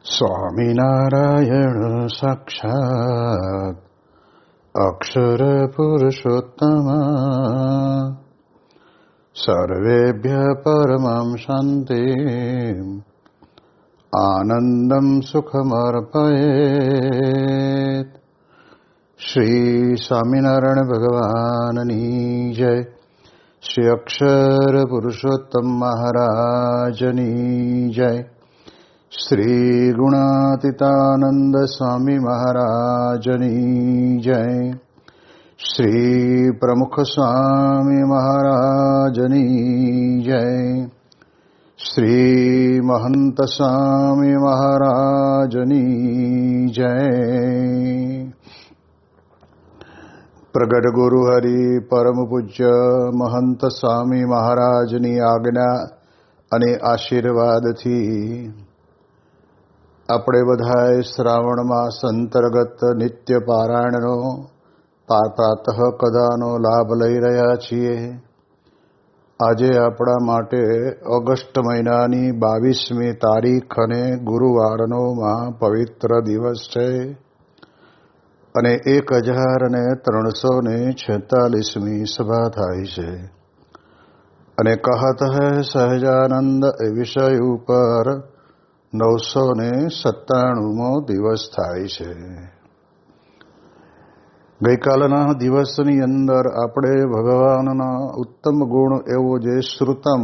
સ્વામિનારાયણ સાક્ષાત્ અક્ષર પુરુષોત્તમ સર્વેભ્ય પરમં શાંતિ આનંદમ સુખમર્પયેત. શ્રી સ્વામિનારાયણ ભગવાનની જય. શ્રી અક્ષર પુરુષોત્તમ મહારાજની જય. શ્રી ગુણાતીતાનંદ સ્વામી મહારાજની જય. શ્રી પ્રમુખ સ્વામી મહારાજની જય. શ્રી મહંત સ્વામી મહારાજની જય. પ્રગટ ગુરુ હરિ પરમ પૂજ્ય મહંત સ્વામી મહારાજની આજ્ઞા અને આશીર્વાદથી આપણે બધાએ શ્રાવણ માસ અંતર્ગત નિત્ય પારાયણનો પ્રાતઃ કથાનો લાભ લઈ રહ્યા છીએ. આજે આપણા માટે ઓગસ્ટ મહિનાની 22મી તારીખ અને ગુરુવારનો પવિત્ર દિવસ છે અને 1346મી સભા થાય છે અને કહત હૈ સહજાનંદ એ વિષય ઉપર 997મો દિવસ થાય છે. ગઈકાલના દિવસની અંદર આપણે ભગવાનના ઉત્તમ ગુણ એવો જે શ્રુતમ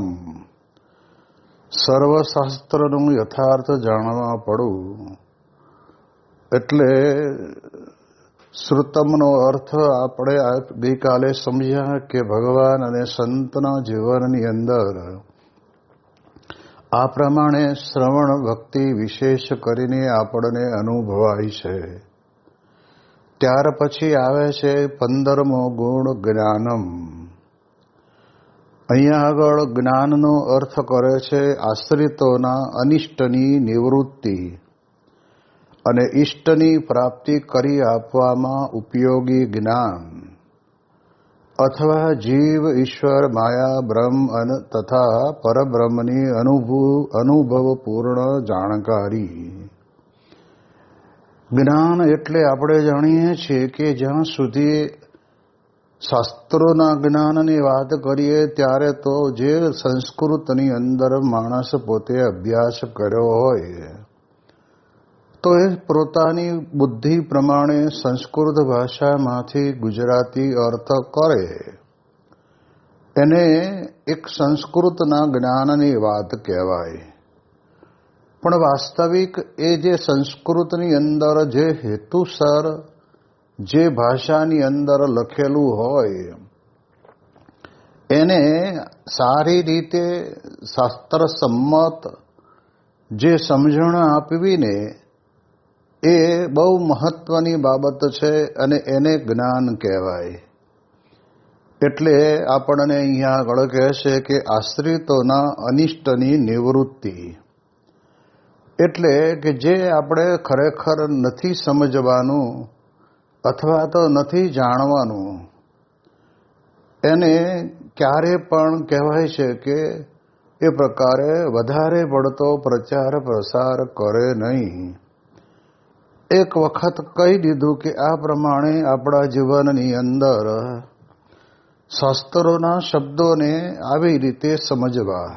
સર્વશાસ્ત્રનું યથાર્થ જાણવા પડવું, એટલે શ્રુતમનો અર્થ આપણે ગઈકાલે સમજ્યા કે ભગવાન અને સંતના જીવનની અંદર આ પ્રમાણે શ્રવણ ભક્તિ વિશેષ કરીને આપણને અનુભવાય છે. ત્યાર પછી આવે છે 15મો ગુણ જ્ઞાનમ. અહીંયા આગળ જ્ઞાનનો અર્થ કરે છે આશ્રિતોના અનિષ્ટની નિવૃત્તિ અને ઈષ્ટની પ્રાપ્તિ કરી આપવામાં ઉપયોગી જ્ઞાન, અથવા જીવ ઈશ્વર માયા બ્રહ્મ તથા પરબ્રહ્મની અનુભવપૂર્ણ જાણકારી. જ્ઞાન એટલે આપણે જાણીએ છીએ કે જ્યાં સુધી શાસ્ત્રોના જ્ઞાનની વાત કરીએ ત્યારે તો જે સંસ્કૃતની અંદર માણસ પોતે અભ્યાસ કર્યો હોય તો એ પોતાની બુદ્ધિ પ્રમાણે સંસ્કૃત ભાષામાંથી ગુજરાતી અર્થ કરે, એને એક સંસ્કૃતના જ્ઞાનની વાત કહેવાય. પણ વાસ્તવિક એ જે સંસ્કૃતની અંદર જે હેતુસર જે ભાષાની અંદર લખેલું હોય એને સારી રીતે શાસ્ત્ર સંમત જે સમજણ આપવીને એ બહુ મહત્વની બાબત છે અને એને જ્ઞાન કહેવાય. એટલે આપણને અહીંયા આગળ કહે છે કે આશ્રિતોના અનિષ્ટની નિવૃત્તિ, એટલે કે જે આપણે ખરેખર નથી સમજવાનું અથવા તો નથી જાણવાનું એને ક્યારે પણ કહેવાય છે કે એ પ્રકારે વધારે પડતો પ્રચાર પ્રસાર કરે નહીં. એક વખત કહી દીધું કે આ પ્રમાણે આપણા જીવનની અંદર શાસ્ત્રોના શબ્દોને આવી રીતે સમજવા.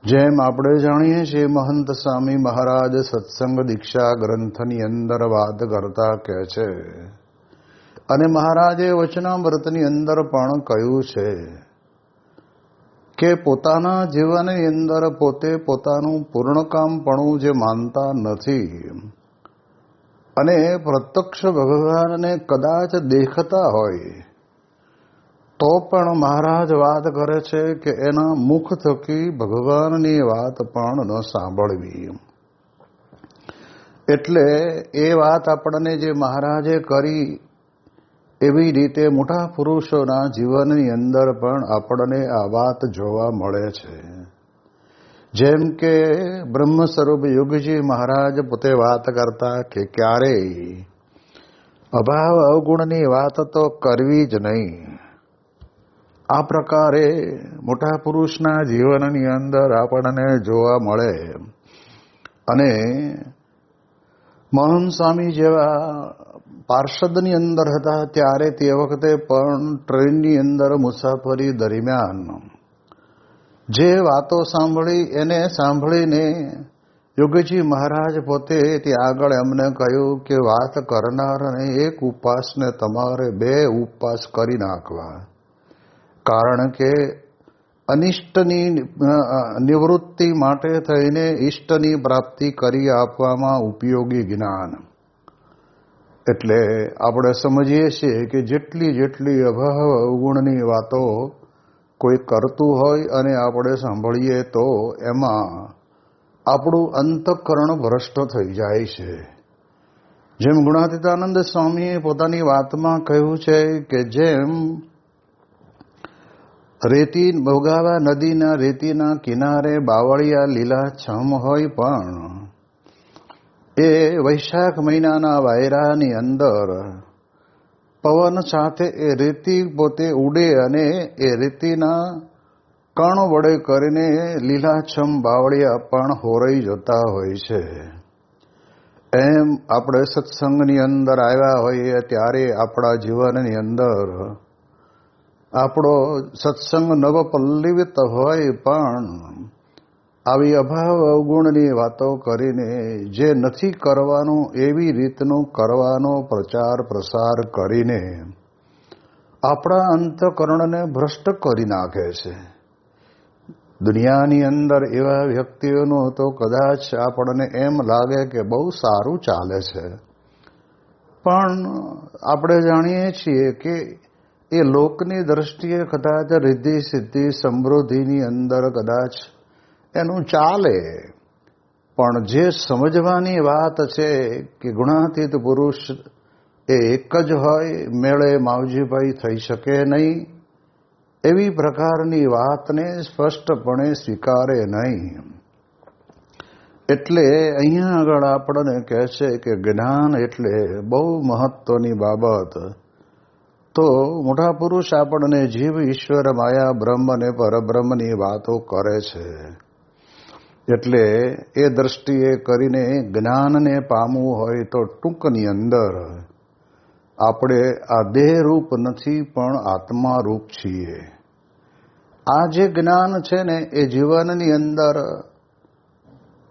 જેમ આપણે જાણીએ છીએ મહંત સ્વામી મહારાજ સત્સંગ દીક્ષા ગ્રંથની અંદર વાત કરતા કહે છે અને મહારાજે વચનામૃતની અંદર પણ કહ્યું છે કે પોતાના જીવનની અંદર પોતે પોતાનું પૂર્ણકામપણું જે માનતા નથી અને પ્રત્યક્ષ ભગવાનને કદાચ દેખતા હોય તો પણ મહારાજ વાત કરે છે કે એના મુખ થકી ભગવાનની વાત પણ ન સાંભળવી. એટલે એ વાત આપણને જે મહારાજે કરી એવી રીતે મોટા પુરુષોના જીવનની અંદર પણ આપણને આ વાત જોવા મળે છે. જેમ કે બ્રહ્મ સ્વરૂપ યોગીજી મહારાજ પોતે વાત કરતા કે ક્યારેય અભાવ અવગુણની વાત તો કરવી જ નહીં. આ પ્રકારે મોટા પુરુષના જીવનની અંદર આપણને જોવા મળે અને મહંત સ્વામી જેવા પાર્ષદની અંદર હતા ત્યારે તે વખતે પણ ટ્રેનની અંદર મુસાફરી દરમિયાન જે વાતો સાંભળી એને સાંભળીને યોગીજી મહારાજ પોતે ત્યાં આગળ એમને કહ્યું કે વાત કરનારને એક ઉપવાસને તમારે 2 ઉપવાસ કરી નાખવા, કારણ કે અનિષ્ટની નિવૃત્તિ માટે થઈને ઈષ્ટની પ્રાપ્તિ કરી આપવામાં ઉપયોગી જ્ઞાન. એટલે આપણે સમજીએ છીએ કે જેટલી અભાવ અવગુણની વાતો કોઈ કરતું હોય અને આપણે સાંભળીએ તો એમાં આપણું અંતઃકરણ ભ્રષ્ટ થઈ જાય છે. જેમ ગુણાતીતાનંદ સ્વામીએ પોતાની વાતમાં કહ્યું છે કે જેમ રેતી ભોગાવા નદીના રેતીના કિનારે બાવળિયા લીલાછમ હોય પણ એ વૈશાખ મહિનાના વાયરાની અંદર પવન સાથે એ રેતી પોતે ઉડે અને એ રેતીના કણ વડે કરીને લીલાછમ બાવળિયા પણ હોરાઈ જતા હોય છે. એમ આપણે સત્સંગની અંદર આવ્યા હોઈએ ત્યારે આપણા જીવનની અંદર આપણો સત્સંગ નવપલ્લવિત હોય પણ આવી અભાવ અવગુણની વાતો કરીને જે નથી કરવાનું એવી રીતનું કરવાનો પ્રચાર પ્રસાર કરીને આપણા અંતઃકરણને ભ્રષ્ટ કરી નાખે છે. દુનિયાની અંદર એવા વ્યક્તિઓનું તો કદાચ આપણને એમ લાગે કે બહુ સારું ચાલે છે, પણ આપણે જાણીએ છીએ કે એ લોકની દ્રષ્ટિએ કદાચ રિદ્ધિ સિદ્ધિ સમૃદ્ધિની અંદર કદાચ એનું ચાલે, પણ જે સમજવાની વાત છે કે ગુણાતીત પુરુષ એ એક જ હોય, મેળે માવજીભાઈ થઈ શકે નહીં, એવી પ્રકારની વાતને સ્પષ્ટપણે સ્વીકારે નહીં. એટલે અહીંયા આગળ આપણને કહે છે કે જ્ઞાન એટલે બહુ મહત્વની બાબત. તો મોટા પુરુષ આપણને જીવ ઈશ્વર માયા બ્રહ્મ અને પરબ્રહ્મની વાતો કરે છે. એટલે એ દ્રષ્ટિએ કરીને જ્ઞાનને પામવું હોય તો ટૂંકની અંદર આપણે આ દેહરૂપ નથી પણ આત્મારૂપ છીએ. આ જે જ્ઞાન છે ને એ જીવનની અંદર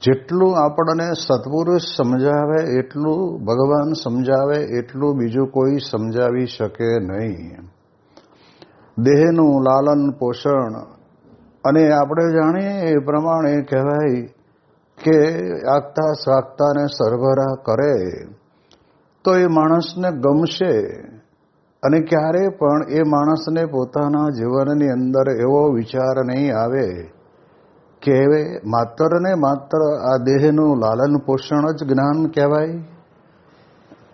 જેટલું આપણને સત્પુરુષ સમજાવે એટલું ભગવાન સમજાવે એટલું બીજું કોઈ સમજાવી શકે નહીં. દેહનું લાલન પોષણ અને આપણે જાણીએ એ પ્રમાણે કહેવાય કે આગતા સ્વાગતાને સરભરા કરે તો એ માણસને ગમશે અને ક્યારે પણ એ માણસને પોતાના જીવનની અંદર એવો વિચાર નહીં આવે કે માત્ર ને માત્ર આ દેહનું લાલન પોષણ જ જ્ઞાન કહેવાય,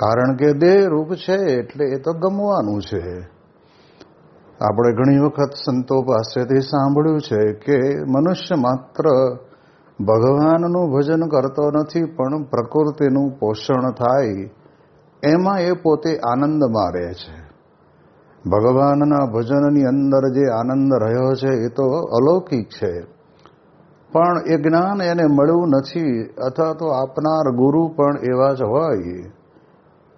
કારણ કે દેહ રૂપ છે એટલે એ તો ગમવાનું છે. આપણે ઘણી વખત સંતો પાસેથી સાંભળ્યું છે કે મનુષ્ય માત્ર ભગવાનનું ભજન કરતો નથી પણ પ્રકૃતિનું પોષણ થાય એમાં એ પોતે આનંદમાં રહે છે. ભગવાનના ભજનની અંદર જે આનંદ રહ્યો છે એ તો અલૌકિક છે, પણ એ જ્ઞાન એને મળ્યું નથી અથવા તો આપનાર ગુરુ પણ એવા જ હોય,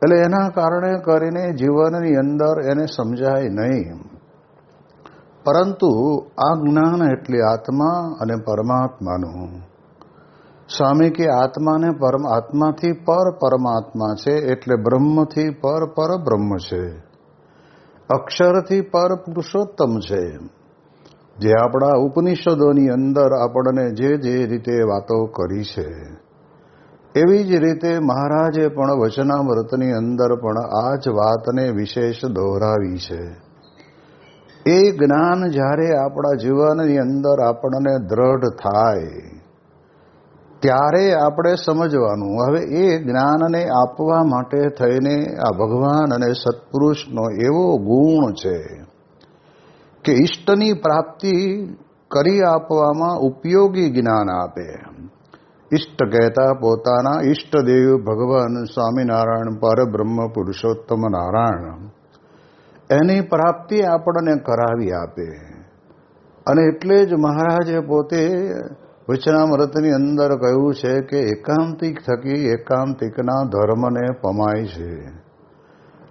એટલે એના કારણે કરીને જીવનની અંદર એને સમજાય નહીં. પરંતુ આ જ્ઞાન એટલે આત્મા અને પરમાત્માનું. સ્વામી કે આત્માને આત્માથી પર પરમાત્મા છે, એટલે બ્રહ્મથી પર પરબ્રહ્મ છે, અક્ષરથી પર પુરુષોત્તમ છે. જે આપણા ઉપનિષદોની અંદર આપણને જે રીતે વાતો કરી છે એવી જ રીતે મહારાજે પણ વચનામૃતની અંદર પણ આ જ વાતને વિશેષ દોહરાવી છે. એ જ્ઞાન જ્યારે આપણા જીવનની અંદર આપણને દ્રઢ થાય ત્યારે આપણે સમજવાનું હવે એ જ્ઞાનને આપવા માટે થઈને આ ભગવાન અને સત્પુરુષનો એવો ગુણ છે કે ઈષ્ટની પ્રાપ્તિ કરી આપવામાં ઉપયોગી જ્ઞાન આપે. ઈષ્ટ કહેતા પોતાના ઈષ્ટદેવ ભગવાન સ્વામિનારાયણ પરબ્રહ્મ પુરુષોત્તમ નારાયણ, એની પ્રાપ્તિ આપણને કરાવી આપે. અને એટલે જ મહારાજે પોતે વચનામૃતની અંદર કહ્યું છે કે એકાંતિક થકી એકાંતિકના ધર્મને પમાય છે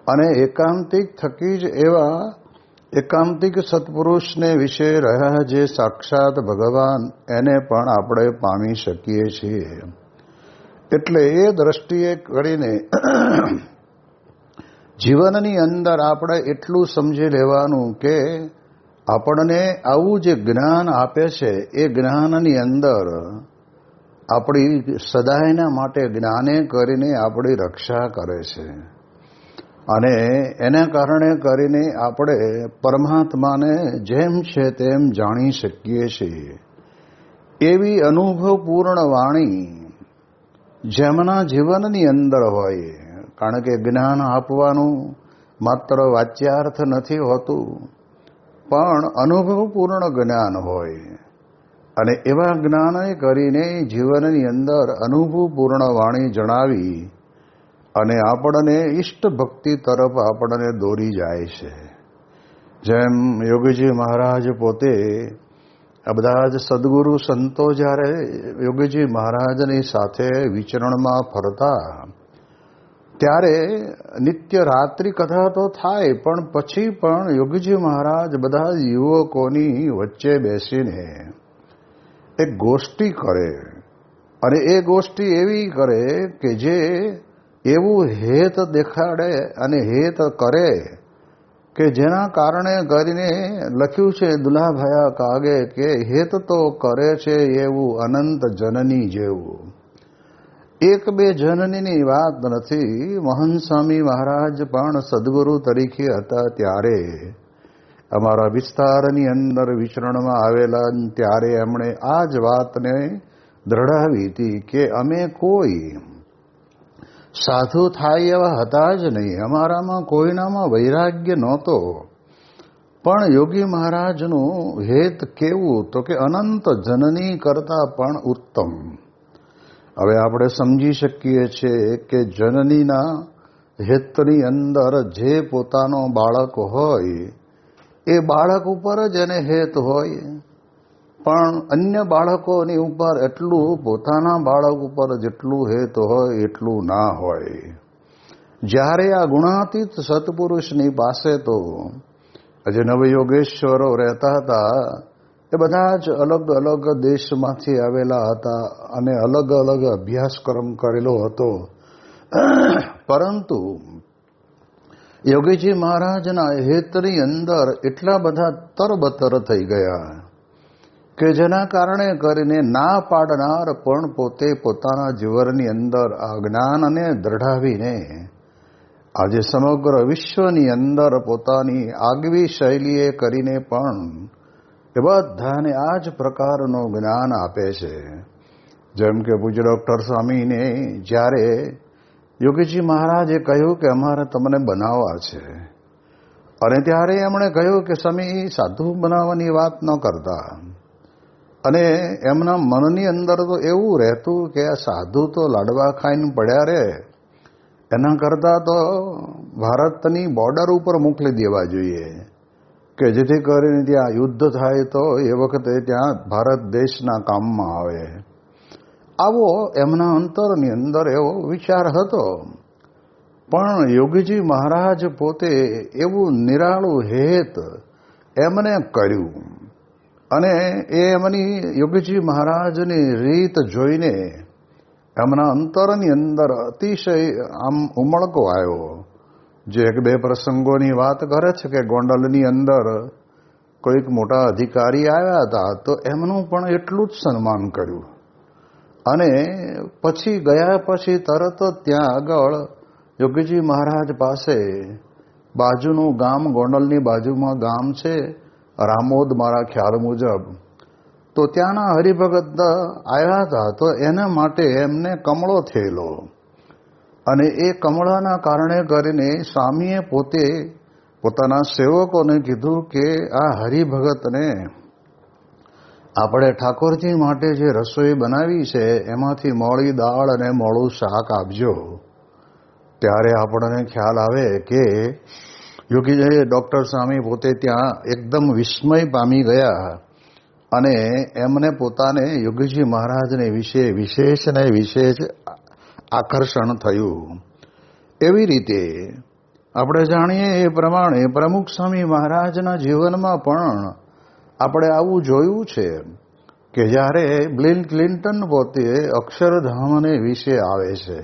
અને એકાંતિક થકી જ એવા એકાંતિક સત્પુરુષને વિશે રહ્યા જે સાક્ષાત ભગવાન એને પણ આપણે પામી શકીએ છીએ. એટલે એ દ્રષ્ટિએ કરીને જીવનની અંદર આપણે એટલું સમજી લેવાનું કે આપણને આવું જે જ્ઞાન આપે છે એ જ્ઞાનની અંદર આપણી સદાયના માટે જ્ઞાને કરીને આપણી રક્ષા કરે છે અને એના કારણે કરીને આપણે પરમાત્માને જેમ છે તેમ જાણી શકીએ છીએ. એવી અનુભવપૂર્ણ વાણી જેમના જીવનની અંદર હોય, કારણ કે જ્ઞાન આપવાનું માત્ર વાચ્યાર્થ નથી હોતું, પણ અનુભવપૂર્ણ જ્ઞાન હોય અને એવા જ્ઞાને કરીને જીવનની અંદર અનુભવપૂર્ણ વાણી જણાવી અને આપણને ઈષ્ટ ભક્તિ તરફ આપણને દોરી જાય છે. જેમ યોગીજી મહારાજ પોતે આ બધા જ સદગુરુ સંતો જ્યારે યોગીજી મહારાજની સાથે વિચરણમાં ફરતા ત્યારે નિત્ય રાત્રિ કથા તો થાય, પણ પછી પણ યોગીજી મહારાજ બધા જ યુવકોની વચ્ચે બેસીને એક ગોષ્ઠી કરે અને એ ગોષ્ઠી એવી કરે કે જે એવું હેત દેખાડે અને હેત કરે કે જેના કારણે કરીને લખ્યું છે દુલાભાયા કાગે કે હેત તો કરે છે એવું અનંત જનની જેવું. એક બે જનનીની વાત નથી. મહંત સ્વામી મહારાજ પણ સદગુરુ તરીકે હતા ત્યારે અમારા વિસ્તારની અંદર વિચરણમાં આવેલા ત્યારે એમણે આ જ વાતને દ્રઢાવી હતી કે અમે કોઈ સાધુ થાય એવા હતા જ નહીં, અમારામાં કોઈનામાં વૈરાગ્ય નહોતો, પણ યોગી મહારાજનું હેત કેવું તો કે અનંત જનની કરતા પણ ઉત્તમ. હવે આપણે સમજી શકીએ છીએ કે જનનીના હેતની અંદર જે પોતાનો બાળક હોય એ બાળક ઉપર જ એને હેત હોય, પણ અન્ય બાળકોની ઉપર એટલું પોતાના બાળક ઉપર જેટલું હેત હોય એટલું ના હોય. જ્યારે આ ગુણાતીત સત્પુરુષની પાસે તો જે નવયોગેશ્વરો રહેતા હતા એ બધા જ અલગ અલગ દેશમાંથી આવેલા હતા અને અલગ અલગ અભ્યાસક્રમ કરેલો હતો, પરંતુ યોગીજી મહારાજના હેતની અંદર એટલા બધા તરબતર થઈ ગયા કે જેના કારણે કરીને ના પાડનાર પણ પોતે પોતાના જીવનની અંદર આ જ્ઞાનને દ્રઢાવીને આજે સમગ્ર વિશ્વની અંદર પોતાની આગવી શૈલીએ કરીને પણ એ બધાને આ જ પ્રકારનું જ્ઞાન આપે છે. જેમ કે પૂજ્ય ડૉક્ટર સ્વામીને જ્યારે યોગીજી મહારાજે કહ્યું કે અમારે તમને બનાવવા છે, અને ત્યારે એમણે કહ્યું કે સ્વામી સાધુ બનાવવાની વાત ન કરતા, અને એમના મનની અંદર તો એવું રહેતું કે આ સાધુ તો લાડવા ખાઈને પડ્યા રહે, એના કરતાં તો ભારતની બોર્ડર ઉપર મોકલી દેવા જોઈએ કે જેથી કરીને ત્યાં યુદ્ધ થાય તો એ વખતે ત્યાં ભારત દેશના કામમાં આવે. આવો એમના અંતરની અંદર એવો વિચાર હતો. પણ યોગીજી મહારાજ પોતે એવું નિરાળું હેત એમને કર્યું અને એ એમની યોગીજી મહારાજની રીત જોઈને એમના અંતરની અંદર અતિશય આમ ઉમળકો આવ્યો. જે એક બે પ્રસંગોની વાત કરે છે કે ગોંડલની અંદર કોઈક મોટા અધિકારી આવ્યા હતા તો એમનું પણ એટલું જ સન્માન કર્યું, અને પછી ગયા પછી તરત જ ત્યાં આગળ યોગીજી મહારાજ પાસે બાજુનું ગામ, ગોંડલની બાજુમાં ગામ છે રામોદ મારા ખ્યાલ મુજબ, તો ત્યાંના હરિભગત આવ્યા હતા તો એના માટે એમને કમળો થયેલો, અને એ કમળાના કારણે કરીને સ્વામીએ પોતે પોતાના સેવકોને કીધું કે આ હરિભગતને આપણે ઠાકોરજી માટે જે રસોઈ બનાવી છે એમાંથી મોળી દાળ અને મોળું શાક આપજો. ત્યારે આપણને ખ્યાલ આવે કે યોગીજી ડૉક્ટર સ્વામી પોતે ત્યાં એકદમ વિસ્મય પામી ગયા અને એમને પોતાને યોગીજી મહારાજને વિશે વિશેષ ને વિશેષ આકર્ષણ થયું. એવી રીતે આપણે જાણીએ એ પ્રમાણે પ્રમુખ સ્વામી મહારાજના જીવનમાં પણ આપણે આવું જોયું છે કે જ્યારે બિલ ક્લિન્ટન પોતે અક્ષરધામને વિશે આવે છે,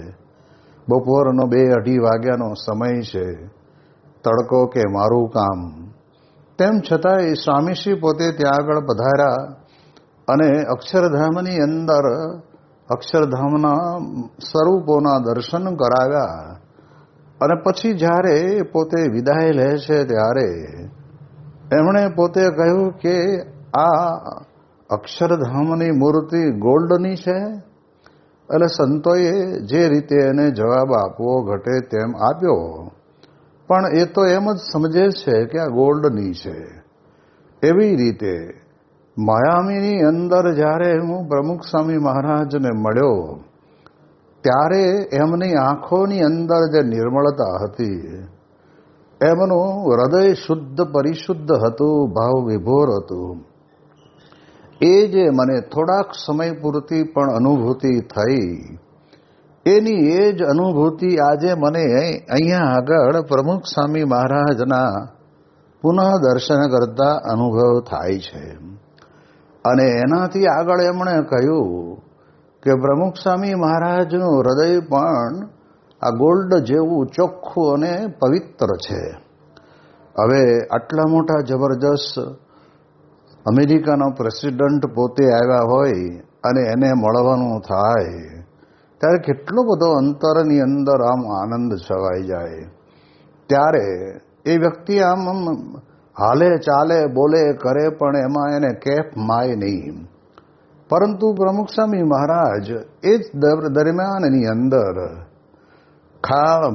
બપોરનો 2-2:30 વાગ્યાનો સમય છે, તડકો કે મારું કામ, તેમ છતાંય સ્વામીશ્રી પોતે ત્યાં આગળ પધાર્યા અને અક્ષરધામની અંદર અક્ષરધામના સ્વરૂપોના દર્શન કરાવ્યા. અને પછી જ્યારે પોતે વિદાય લે છે ત્યારે એમણે પોતે કહ્યું કે આ અક્ષરધામની મૂર્તિ ગોલ્ડની છે. એટલે સંતોએ જે રીતે એને જવાબ આપવો ઘટે તેમ આપ્યો, પણ એ તો એમ જ સમજે છે કે આ ગોલ્ડની છે. એવી રીતે માયામીની અંદર જ્યારે હું પ્રમુખ સ્વામી મહારાજને મળ્યો ત્યારે એમની આંખોની અંદર જે નિર્મળતા હતી, એમનું હૃદય શુદ્ધ પરિશુદ્ધ હતું, ભાવ વિભોર હતું. એ જે મને થોડાક સમય પૂરતી પણ અનુભૂતિ થઈ, એની એ જ અનુભૂતિ આજે મને અહીંયા આગળ પ્રમુખ સ્વામી મહારાજના પુનઃ દર્શન કરતા અનુભવ થાય છે. અને એનાથી આગળ એમણે કહ્યું કે પ્રમુખ સ્વામી મહારાજનું હૃદય પણ આ ગોલ્ડ જેવું ચોખ્ખું અને પવિત્ર છે. હવે આટલા મોટા જબરજસ્ત અમેરિકાનો પ્રેસિડન્ટ પોતે આવ્યા હોય અને એને મળવાનું થાય ત્યારે કેટલો બધો અંતરની અંદર આમ આનંદ છવાઈ જાય. ત્યારે એ વ્યક્તિ આમ હાલે ચાલે બોલે કરે પણ એમાં એને કેફ માય નહીં. પરંતુ પ્રમુખ સ્વામી મહારાજ એ જ દરમિયાનની અંદર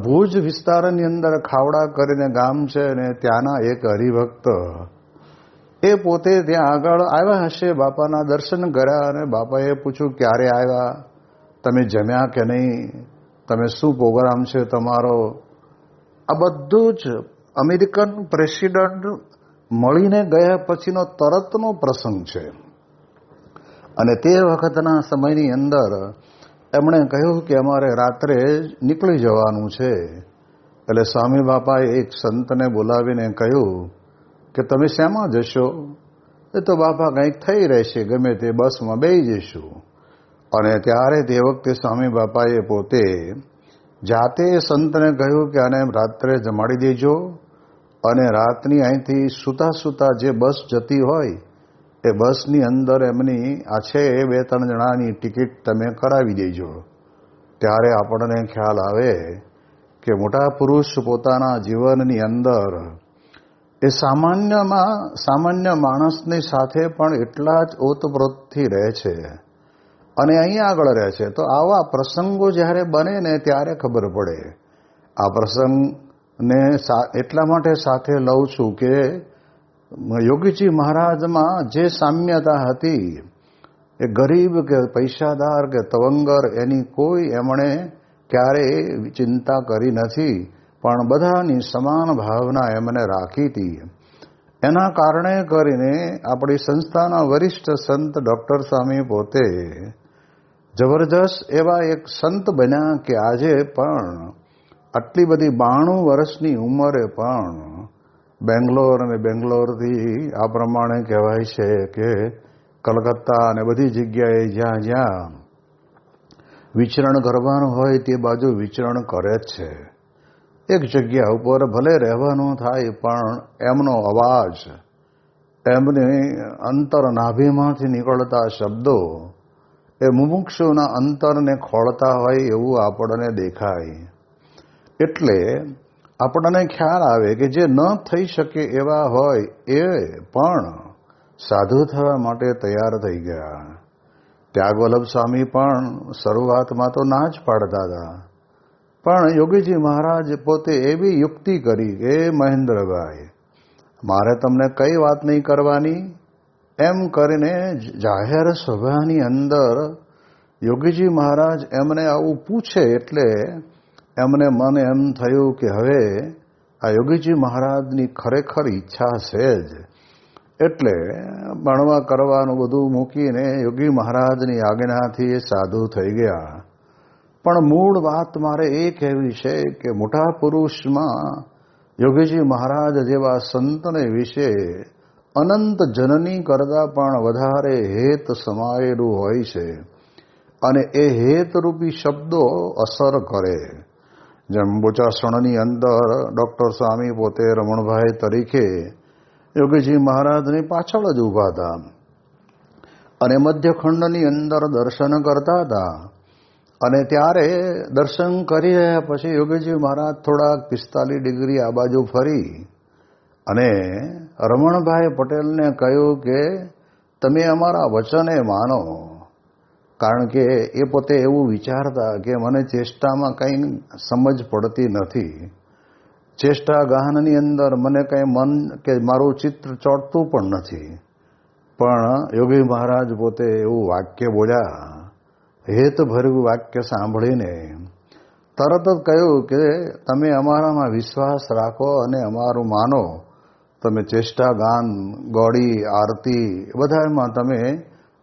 ભુજ વિસ્તારની અંદર ખાવડા કરીને ગામ છે ને ત્યાંના એક હરિભક્ત એ પોતે ત્યાં આગળ આવ્યા હશે, બાપાના દર્શન કર્યા અને બાપાએ પૂછ્યું ક્યારે આવ્યા, તમે જમ્યા કે નહીં, તમે શું પ્રોગ્રામ છે તમારો. આ બધું જ અમેરિકન પ્રેસિડન્ટ મળીને ગયા પછીનો તરતનો પ્રસંગ છે. અને તે વખતના સમયની અંદર એમણે કહ્યું કે અમારે રાત્રે નીકળી જવાનું છે. એટલે સ્વામી બાપાએ એક સંતને બોલાવીને કહ્યું કે તમે શેમાં જશો? એ તો બાપા કંઈક થઈ રહેશે, ગમે તે બસમાં બેસી જઈશું. અને ત્યારે તે વખતે સ્વામી બાપાએ પોતે જાતે સંતને કહ્યું કે આને રાત્રે જમાડી દેજો અને રાતની અહીંથી સૂતા સૂતા જે બસ જતી હોય એ બસની અંદર એમની આ છે 2-3 જણાની ટિકિટ તમે કરાવી દેજો. ત્યારે આપણને ખ્યાલ આવે કે મોટા પુરુષ પોતાના જીવનની અંદર એ સામાન્ય માણસની સાથે પણ એટલા જ ઓતપ્રોતથી રહે છે અને અહીંયા આગળ રહે છે. તો આવા પ્રસંગો જ્યારે બને ને ત્યારે ખબર પડે. આ પ્રસંગને એટલા માટે સાથે લઉં છું કે યોગીજી મહારાજમાં જે સામ્યતા હતી એ ગરીબ કે પૈસાદાર કે તવંગર એની કોઈ એમણે ક્યારેય ચિંતા કરી નથી, પણ બધાની સમાન ભાવના એમને રાખી હતી. એના કારણે કરીને આપણી સંસ્થાના વરિષ્ઠ સંત ડૉક્ટર સ્વામી પોતે જબરજસ્ત એવા એક સંત બન્યા કે આજે પણ આટલી બધી 92 વર્ષની ઉંમરે પણ બેંગ્લોર અને બેંગ્લોરથી આ પ્રમાણે કહેવાય છે કે કલકત્તા અને બધી જગ્યાએ જ્યાં જ્યાં વિચરણ કરવાનું હોય તે બાજુ વિચરણ કરે જ છે. એક જગ્યા ઉપર ભલે રહેવાનું થાય પણ એમનો અવાજ, એમની અંતર નાભીમાંથી નીકળતા શબ્દો એ મુમુક્ષુના અંતરને ખોળતા હોય એવું આપણને દેખાય. એટલે આપણને ખ્યાલ આવે કે જે ન થઈ શકે એવા હોય એ પણ સાધુ થવા માટે તૈયાર થઈ ગયા. ત્યાગવલ્લભ સ્વામી પણ શરૂઆતમાં તો ના જ પાડતા હતા, પણ યોગીજી મહારાજ પોતે એવી યુક્તિ કરી કે મહેન્દ્રભાઈ મારે તમને કઈ વાત નહીં કરવાની, એમ કરીને જાહેર સભાની અંદર યોગીજી મહારાજ એમને આવું પૂછે એટલે એમને મને એમ થયું કે હવે આ યોગીજી મહારાજની ખરેખર ઈચ્છા છે જ. એટલે ભણવા કરવાનું બધું મૂકીને યોગી મહારાજની આજ્ઞાથી એ સાધુ થઈ ગયા. પણ મૂળ વાત મારે એ કહેવી છે કે મોટા પુરુષમાં યોગીજી મહારાજ જેવા સંતને વિશે અનંત જનની કરતાં પણ વધારે હેત સમાયેલું હોય છે અને એ હેતરૂપી શબ્દો અસર કરે. જેમ બોચાસણની અંદર ડૉક્ટર સ્વામી પોતે રમણભાઈ તરીકે યોગીજી મહારાજની પાછળ જ ઊભા હતા અને મધ્યખંડની અંદર દર્શન કરતા હતા. અને ત્યારે દર્શન કરી રહ્યા પછી યોગીજી મહારાજ થોડાક 45 ડિગ્રી આ બાજુ ફરી અને રમણભાઈ પટેલને કહ્યું કે તમે અમારા વચને માનો. કારણ કે એ પોતે એવું વિચારતા કે મને ચેષ્ટામાં કંઈ સમજ પડતી નથી, ચેષ્ટા ગાહનની અંદર મને કંઈ મન કે મારું ચિત્ર ચોંટતું પણ નથી. પણ યોગી મહારાજ પોતે એવું વાક્ય બોલ્યા, હેતભર્યું વાક્ય સાંભળીને તરત જ કહ્યું કે તમે અમારામાં વિશ્વાસ રાખો અને અમારું માનો. તમે ચેષ્ટા ગાન, ગોળી, આરતી બધામાં તમે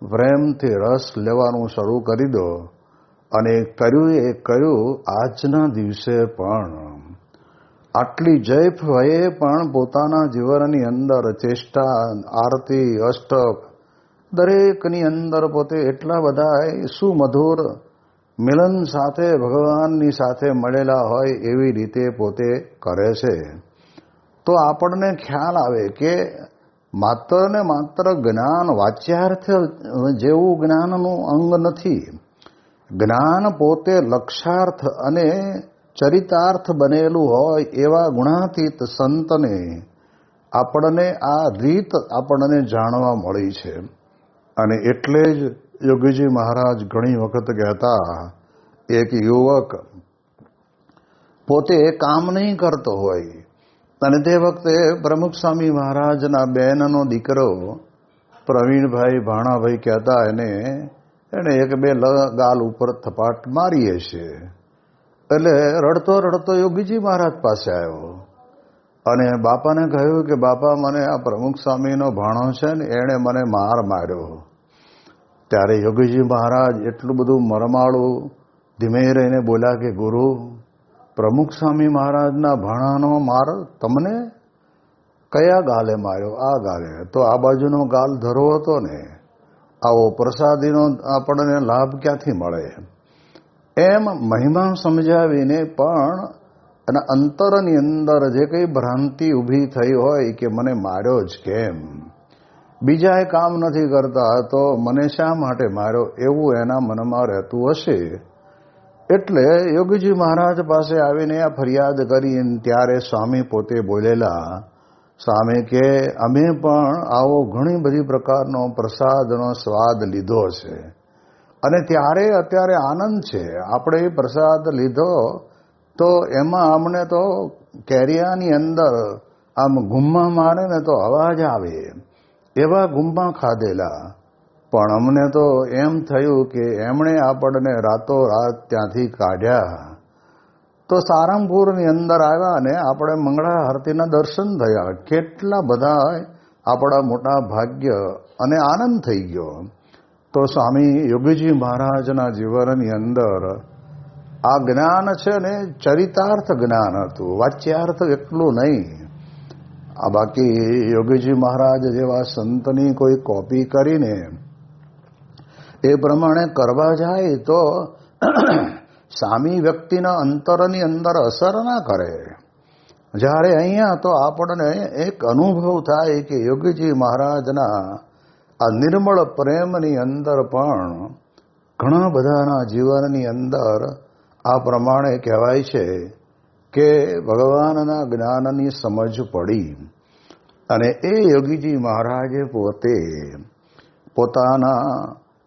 પ્રેમથી રસ લેવાનું શરૂ કરી દો. અને કર્યું આજના દિવસે પણ આટલી જૈફ વયે પણ પોતાના જીવનની અંદર ચેષ્ટા, આરતી, અષ્ટક દરેકની અંદર પોતે એટલા બધા સુમધુર મિલન સાથે ભગવાનની સાથે મળેલા હોય એવી રીતે પોતે કરે છે. તો આપણને ખ્યાલ આવે કે માત્ર ને માત્ર જ્ઞાન વાચ્યાર્થ જેવું જ્ઞાનનું અંગ નથી. જ્ઞાન પોતે લક્ષાર્થ અને ચરિતાર્થ બનેલું હોય એવા ગુણાતીત સંતને આપણને આ રીત આપણને જાણવા મળી છે. અને એટલે જ યોગીજી મહારાજ ઘણી વખત કહેતા, એક યુવક પોતે કામ નહીં કરતો હોય અને તે વખતે પ્રમુખ સ્વામી મહારાજના બહેનનો દીકરો પ્રવીણભાઈ ભાણાભાઈ કહેતા એને એક બે ગાલ ઉપર થપાટ મારીએ છે. એટલે રડતો રડતો યોગીજી મહારાજ પાસે આવ્યો અને બાપાને કહ્યું કે બાપા, મને આ પ્રમુખ સ્વામીનો ભાણો છે ને એણે મને માર માર્યો. ત્યારે યોગીજી મહારાજ એટલું બધું મરમાળું ધીમે રહીને બોલ્યા કે ગુરુ, પ્રમુખ સ્વામી મહારાજના ભાણાનો માર તમને કયા ગાલે માર્યો? આ ગાલે. તો આ બાજુનો ગાલ ધરો હતો ને, આવો પ્રસાદીનો આપણને લાભ ક્યાંથી મળે? એમ મહિમા સમજાવીને પણ એના અંતરની અંદર જે કંઈ ભ્રાંતિ ઊભી થઈ હોય કે મને માર્યો જ કેમ, બીજાએ કામ નથી કરતા તો મને શા માટે માર્યો, એવું એના મનમાં રહેતું હશે. એટલે યોગીજી મહારાજ પાસે આવીને આ ફરિયાદ કરી. ત્યારે સ્વામી પોતે બોલેલા, સ્વામી કે અમે પણ આવો ઘણી બધી પ્રકારનો પ્રસાદનો સ્વાદ લીધો છે અને અત્યારે આનંદ છે. આપણે એ પ્રસાદ લીધો તો એમાં અમને તો કેરિયાની અંદર આમ ગુમ્મા મારે ને તો અવાજ આવે, એવા ગુમ્મા ખાધેલા. પણ અમને તો એમ થયું કે એમણે આપણને રાતોરાત ત્યાંથી કાઢ્યા. તો સારંગપુરની અંદર આવ્યા ને આપણે મંગળા આરતીના દર્શન થયા. કેટલા બધા આપણા મોટા ભાગ્ય અને આનંદ થઈ ગયો. તો સ્વામી યોગીજી મહારાજના જીવનની અંદર આ જ્ઞાન છે ને ચરિતાર્થ જ્ઞાન હતું, વાચ્યાર્થ એટલું નહીં. આ બાકી યોગીજી મહારાજ જેવા સંતની કોઈ કોપી કરીને એ પ્રમાણે કરવા જાય તો સામી વ્યક્તિના અંતરની અંદર અસર ના કરે. જ્યારે અહીંયા તો આપણને એક અનુભવ થાય કે યોગીજી મહારાજના આ નિર્મળ પ્રેમની અંદર પણ ઘણા બધાના જીવનની અંદર આ પ્રમાણે કહેવાય છે કે ભગવાનના જ્ઞાનની સમજ પડી. અને એ યોગીજી મહારાજે પોતે પોતાના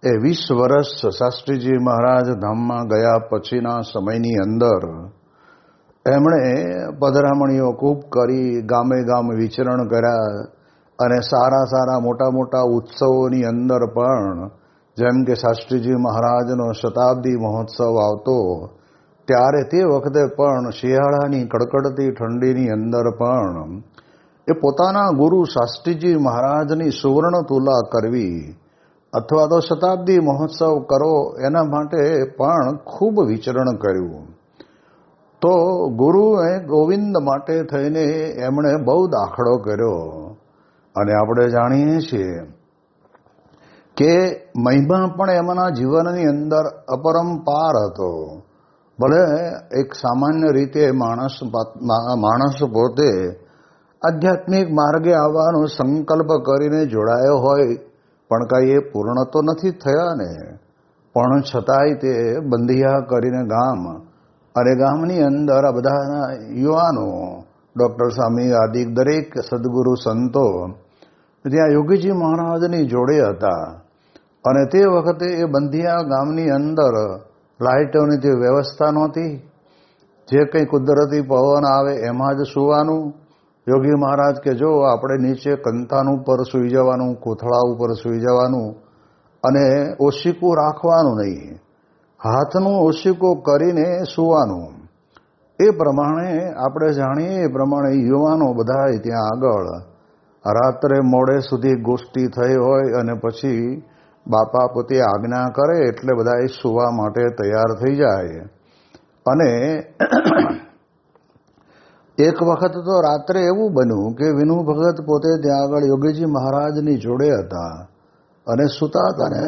20 વર્ષ શાસ્ત્રીજી મહારાજ ધામમાં ગયા પછીના સમયની અંદર એમણે પધરામણીઓ ખૂબ કરી, ગામે ગામ વિચરણ કર્યા અને સારા મોટા મોટા ઉત્સવોની અંદર પણ, જેમ કે શાસ્ત્રીજી મહારાજનો શતાબ્દી મહોત્સવ આવતો ત્યારે તે વખતે પણ શિયાળાની કડકડતી ઠંડીની અંદર પણ એ પોતાના ગુરુ શાસ્ત્રીજી મહારાજની સુવર્ણ તુલા કરવી અથવા તો શતાબ્દી મહોત્સવ કરો એના માટે પણ ખૂબ વિચરણ કર્યું. તો ગુરુએ ગોવિંદ માટે થઈને એમણે બહુ દાખલો કર્યો. અને આપણે જાણીએ છીએ કે મહિમા પણ એમના જીવનની અંદર અપરંપાર હતો. ભલે એક સામાન્ય રીતે માણસ પોતે આધ્યાત્મિક માર્ગે આવવાનો સંકલ્પ કરીને જોડાયો હોય પણ કાંઈ એ પૂર્ણ તો નથી થયા ને. પણ છતાંય તે બંધિયા કરીને ગામ અને ગામની અંદર આ બધાના યુવાનો ડૉક્ટર સ્વામી આદિ દરેક સદગુરુ સંતો ત્યાં યોગીજી મહારાજની જોડે હતા. અને તે વખતે એ બંધિયા ગામની અંદર લાઇટોની જે વ્યવસ્થા નહોતી. જે કંઈ કુદરતી પવન આવે એમાં જ સૂવાનું. યોગી મહારાજ કે જો આપણે નીચે કંતાન ઉપર સૂઈ જવાનું, કોથળા ઉપર સૂઈ જવાનું અને ઓશિકું રાખવાનું નહીં, હાથનું ઓશિકો કરીને સૂવાનું. એ પ્રમાણે આપણે જાણીએ એ પ્રમાણે યુવાનો બધા ત્યાં આગળ રાત્રે મોડે સુધી ગોષ્ઠી થઈ હોય અને પછી બાપા પોતે આજ્ઞા કરે એટલે બધા સૂવા માટે તૈયાર થઈ જાય. અને એક વખત તો રાત્રે એવું બન્યું કે વિનુ ભગત પોતે ત્યાં આગળ યોગીજી મહારાજની જોડે હતા અને સૂતા હતા ને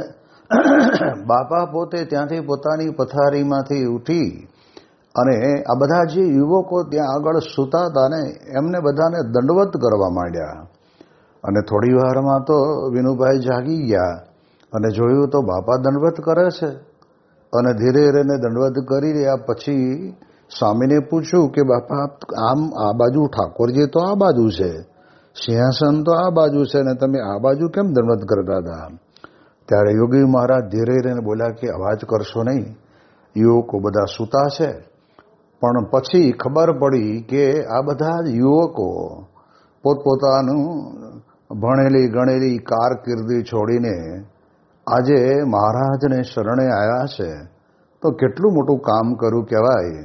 બાપા પોતે ત્યાંથી પોતાની પથારીમાંથી ઉઠી અને આ બધા જે યુવકો ત્યાં આગળ સૂતા હતા ને એમને બધાને દંડવત કરવા માંડ્યા. અને થોડી વારમાં તો વિનુભાઈ જાગી ગયા અને જોયું તો બાપા દંડવત કરે છે. અને ધીરે ધીરે દંડવત કરી રહ્યા પછી સ્વામીને પૂછ્યું કે બાપા આમ આ બાજુ ઠાકોરજી તો આ બાજુ છે, સિંહાસન તો આ બાજુ છે ને તમે આ બાજુ કેમ દંડવત કરતા હતા? ત્યારે યોગી મહારાજ ધીરે ધીરે બોલ્યા કે અવાજ કરશો નહીં, યુવકો બધા સૂતા છે. પણ પછી ખબર પડી કે આ બધા યુવકો પોતપોતાનું ભણેલી ગણેલી કારકિર્દી છોડીને આજે મહારાજને શરણે આવ્યા છે. તો કેટલું મોટું કામ કર્યું કહેવાય.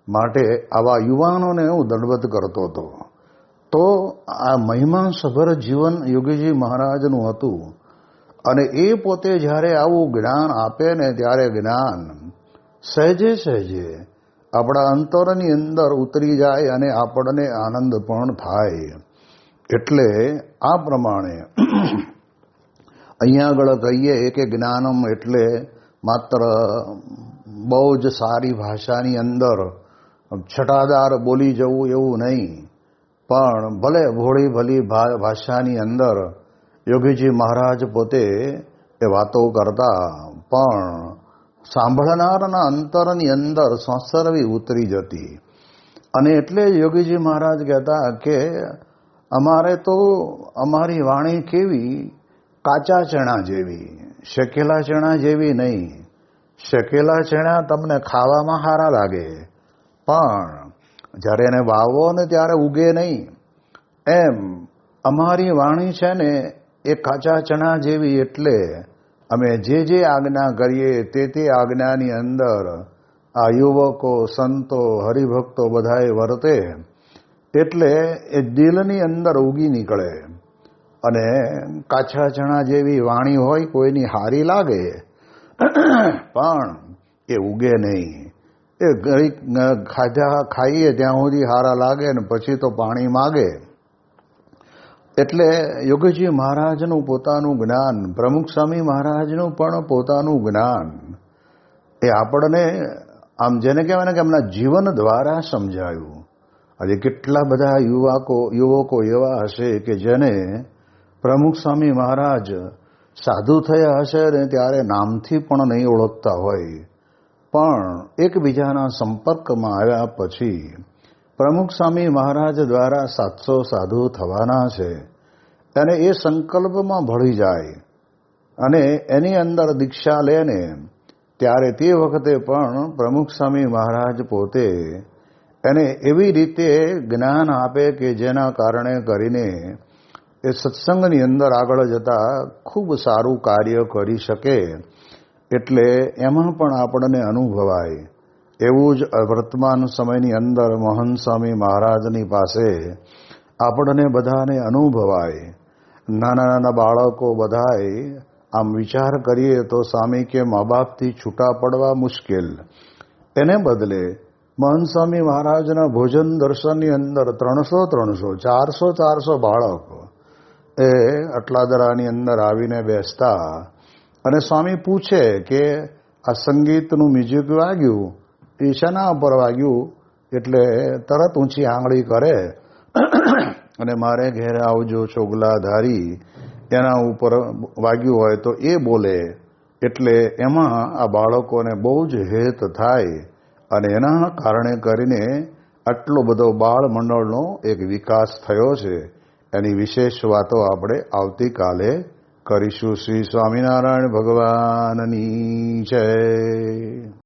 માટે આવા યુવાનોને હું દંડવત કરતો હતો. તો આ મહિમાસભર જીવન યોગીજી મહારાજનું હતું. અને એ પોતે જ્યારે આવું જ્ઞાન આપે ને ત્યારે જ્ઞાન સહેજે સહેજે આપણા અંતરની અંદર ઉતરી જાય અને આપણને આનંદ પણ થાય. એટલે આ પ્રમાણે અહીંયા આગળ કહીએ કે જ્ઞાનમ એટલે માત્ર બહુ જ સારી ભાષાની અંદર છટાદાર બોલી જવું એવું નહીં, પણ ભલે ભોળી ભલી ભાષાની અંદર યોગીજી મહારાજ પોતે એ વાતો કરતા પણ સાંભળનારના અંતરની અંદર સંસરવી ઉતરી જતી. અને એટલે યોગીજી મહારાજ કહેતા કે અમારે તો અમારી વાણી કેવી કાચા ચણા જેવી, શેકેલા ચણા જેવી નહીં. શેકેલા ચણા તમને ખાવામાં સારા લાગે પણ જ્યારે એને વાવો ને ત્યારે ઉગે નહીં. એમ અમારી વાણી છે ને એ કાચા ચણા જેવી. એટલે અમે જે આજ્ઞા કરીએ તે આજ્ઞાની અંદર આ યુવકો સંતો હરિભક્તો બધાએ વર્તે એટલે એ દિલની અંદર ઉગી નીકળે. અને કાચા ચણા જેવી વાણી હોય કોઈની હારી લાગે પણ એ ઉગે નહીં. એ ખાઈએ ત્યાં સુધી હારા લાગે ને પછી તો પાણી માગે. એટલે યોગીજી મહારાજનું પોતાનું જ્ઞાન, પ્રમુખ સ્વામી મહારાજનું પણ પોતાનું જ્ઞાન એ આપણને આમ જેને કહેવાય ને કે એમના જીવન દ્વારા સમજાયું. આજે કેટલા બધા યુવકો એવા હશે કે જેને પ્રમુખ સ્વામી મહારાજ સાધુ થયા હશે ને ત્યારે નામથી પણ નહીં ઓળખતા હોય, પણ એકબીજાના સંપર્કમાં આવ્યા પછી પ્રમુખ સ્વામી મહારાજ દ્વારા 700 સાધુ થવાના છે અને એ સંકલ્પમાં ભળી જાય અને એની અંદર દીક્ષા લે ને ત્યારે તે વખતે પણ પ્રમુખ સ્વામી મહારાજ પોતે એને એવી રીતે જ્ઞાન આપે કે જેના કારણે કરીને એ સત્સંગની અંદર આગળ જતા ખૂબ સારું કાર્ય કરી શકે. એટલે એમાં પણ આપણને અનુભવાય. એવું જ વર્તમાન સમયની અંદર મહંત સ્વામી મહારાજની પાસે આપણને બધાને અનુભવાય. નાના નાના બાળકો બધાય આમ વિચાર કરીએ તો સ્વામી કે મા બાપથી છૂટા પડવા મુશ્કેલ. એને બદલે મહંત સ્વામી મહારાજના ભોજન દર્શનની અંદર 300 બાળકો એ અટલાદરાની અંદર આવીને બેસતા અને સ્વામી પૂછે કે આ સંગીતનું મ્યુઝિક વાગ્યું એ શેના ઉપર વાગ્યું, એટલે તરત ઊંચી આંગળી કરે અને મારે ઘેરે આવજો ચોગલાધારી એના ઉપર વાગ્યું હોય તો એ બોલે. એટલે એમાં આ બાળકોને બહુ જ હેત થાય અને એના કારણે કરીને આટલો બધો બાળ મંડળનો એક વિકાસ થયો છે. એની વિશેષ વાતો આપણે આવતીકાલે કરીશું. શ્રી સ્વામિનારાયણ ભગવાનની જય.